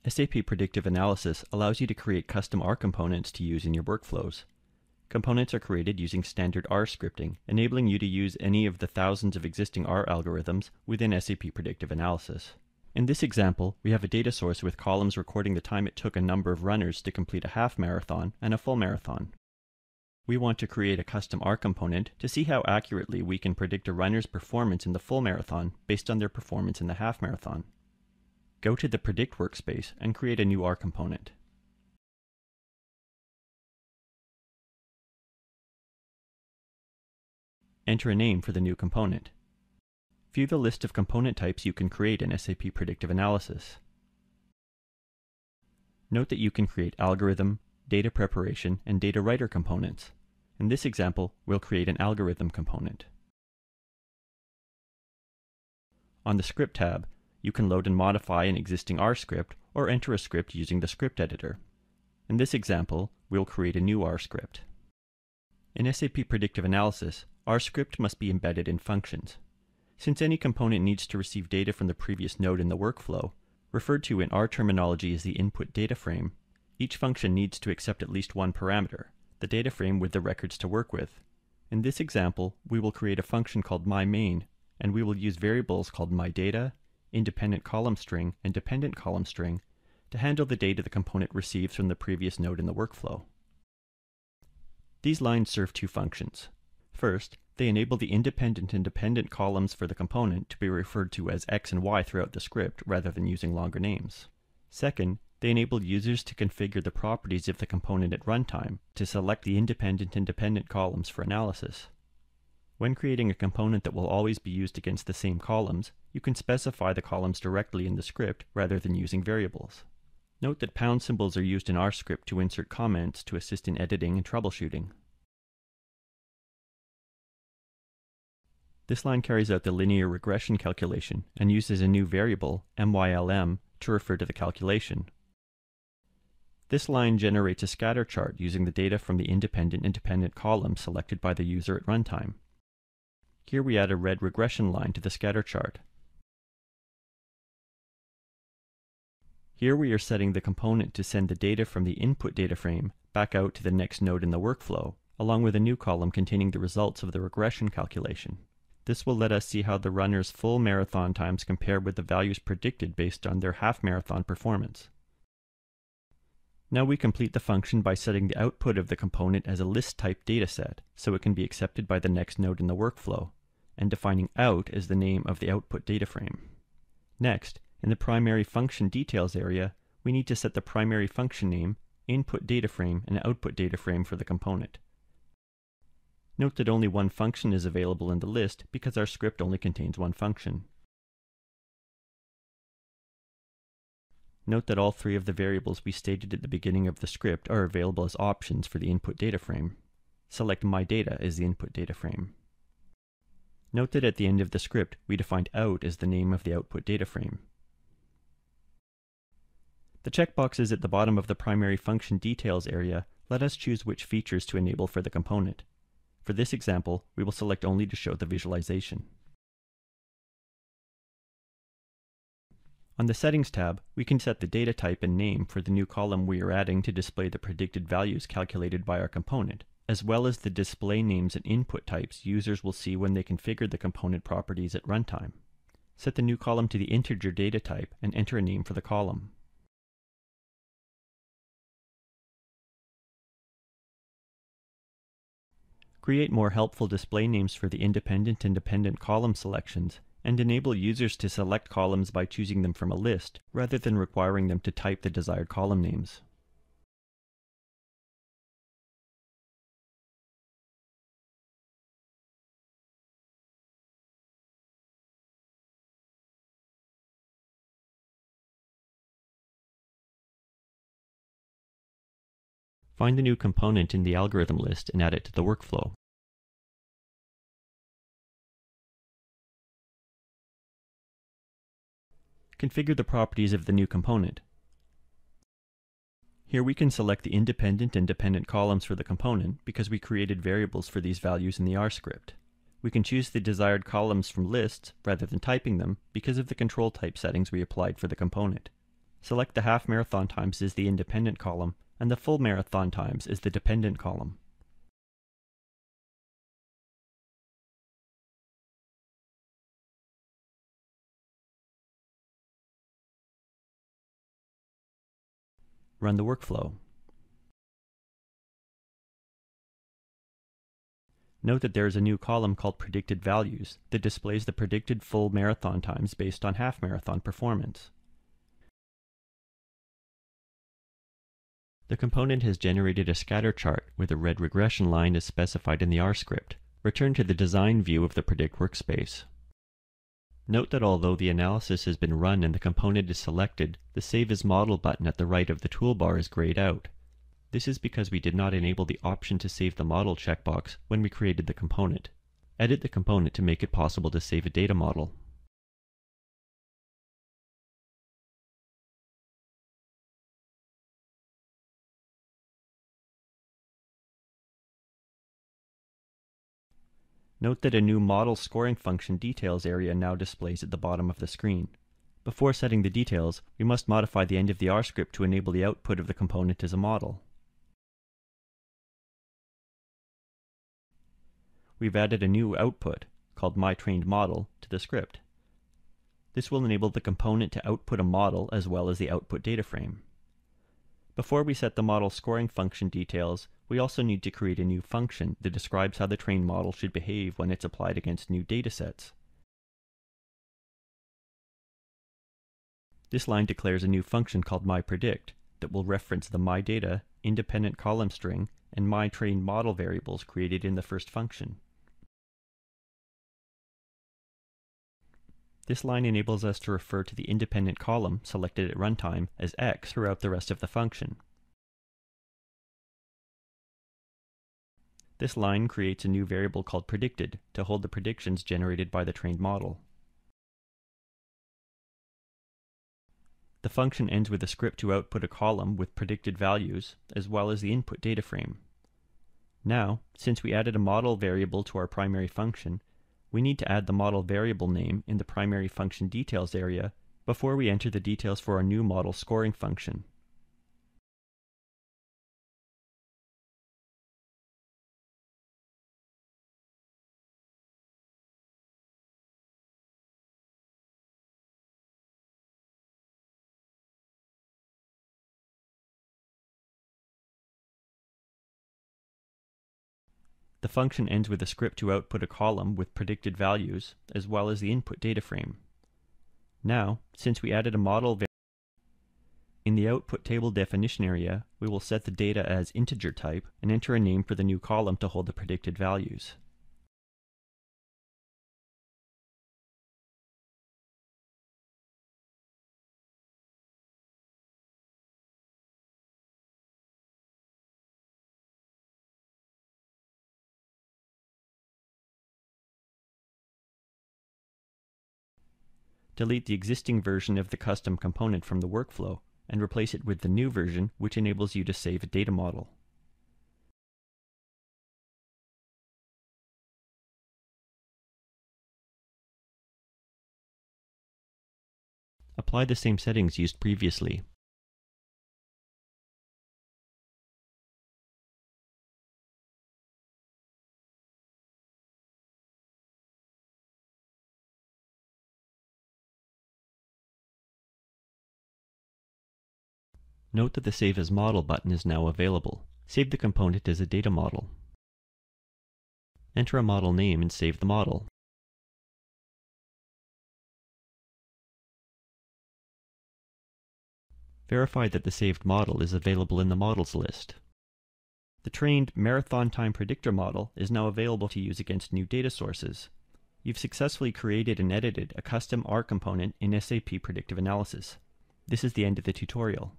SAP Predictive Analysis allows you to create custom R components to use in your workflows. Components are created using standard R scripting, enabling you to use any of the thousands of existing R algorithms within SAP Predictive Analysis. In this example, we have a data source with columns recording the time it took a number of runners to complete a half marathon and a full marathon. We want to create a custom R component to see how accurately we can predict a runner's performance in the full marathon based on their performance in the half marathon. Go to the Predict workspace and create a new R component. Enter a name for the new component. View the list of component types you can create in SAP Predictive Analysis. Note that you can create algorithm, data preparation, and data writer components. In this example, we'll create an algorithm component. On the Script tab, you can load and modify an existing R script or enter a script using the script editor. In this example, we'll create a new R script. In SAP Predictive Analysis, R script must be embedded in functions. Since any component needs to receive data from the previous node in the workflow, referred to in R terminology as the input data frame, each function needs to accept at least one parameter, the data frame with the records to work with. In this example, we will create a function called myMain, and we will use variables called myData, independent column string, and dependent column string to handle the data the component receives from the previous node in the workflow. These lines serve two functions. First, they enable the independent and dependent columns for the component to be referred to as X and Y throughout the script rather than using longer names. Second, they enable users to configure the properties of the component at runtime to select the independent and dependent columns for analysis. When creating a component that will always be used against the same columns, you can specify the columns directly in the script rather than using variables. Note that pound symbols are used in R script to insert comments to assist in editing and troubleshooting. This line carries out the linear regression calculation and uses a new variable, MYLM, to refer to the calculation. This line generates a scatter chart using the data from the independent and dependent columns selected by the user at runtime. Here we add a red regression line to the scatter chart. Here we are setting the component to send the data from the input data frame back out to the next node in the workflow, along with a new column containing the results of the regression calculation. This will let us see how the runner's full marathon times compare with the values predicted based on their half marathon performance. Now we complete the function by setting the output of the component as a list-type dataset, so it can be accepted by the next node in the workflow, and defining out as the name of the output data frame. Next, in the primary function details area, we need to set the primary function name, input data frame, and output data frame for the component. Note that only one function is available in the list because our script only contains one function. Note that all three of the variables we stated at the beginning of the script are available as options for the input data frame. Select myData as the input data frame. Note that at the end of the script, we defined out as the name of the output data frame. The checkboxes at the bottom of the primary function details area let us choose which features to enable for the component. For this example, we will select only to show the visualization. On the Settings tab, we can set the data type and name for the new column we are adding to display the predicted values calculated by our component, as well as the display names and input types users will see when they configure the component properties at runtime. Set the new column to the integer data type and enter a name for the column. Create more helpful display names for the independent and dependent column selections, and enable users to select columns by choosing them from a list, rather than requiring them to type the desired column names. Find the new component in the algorithm list and add it to the workflow. Configure the properties of the new component. Here we can select the independent and dependent columns for the component because we created variables for these values in the R script. We can choose the desired columns from lists rather than typing them because of the control type settings we applied for the component. Select the half marathon times as the independent column and the full marathon times as the dependent column. Run the workflow. Note that there is a new column called Predicted Values that displays the predicted full marathon times based on half marathon performance. The component has generated a scatter chart where the red regression line is specified in the R script. Return to the design view of the Predict workspace. Note that although the analysis has been run and the component is selected, the Save as Model button at the right of the toolbar is grayed out. This is because we did not enable the option to save the model checkbox when we created the component. Edit the component to make it possible to save a data model. Note that a new Model Scoring Function Details area now displays at the bottom of the screen. Before setting the details, we must modify the end of the R script to enable the output of the component as a model. We've added a new output, called myTrainedModel, to the script. This will enable the component to output a model as well as the output data frame. Before we set the model scoring function details, we also need to create a new function that describes how the trained model should behave when it's applied against new datasets. This line declares a new function called myPredict that will reference the myData, independent column string, and myTrainedModel variables created in the first function. This line enables us to refer to the independent column selected at runtime as x throughout the rest of the function. This line creates a new variable called predicted to hold the predictions generated by the trained model. The function ends with a script to output a column with predicted values as well as the input data frame. Now, since we added a model variable to our primary function, we need to add the model variable name in the primary function details area before we enter the details for our new model scoring function. The function ends with a script to output a column with predicted values as well as the input data frame. Now, since we added a model variable, in the output table definition area, we will set the data as integer type and enter a name for the new column to hold the predicted values. Delete the existing version of the custom component from the workflow and replace it with the new version, which enables you to save a data model. Apply the same settings used previously. Note that the Save as Model button is now available. Save the component as a data model. Enter a model name and save the model. Verify that the saved model is available in the models list. The trained marathon time predictor model is now available to use against new data sources. You've successfully created and edited a custom R component in SAP Predictive Analysis. This is the end of the tutorial.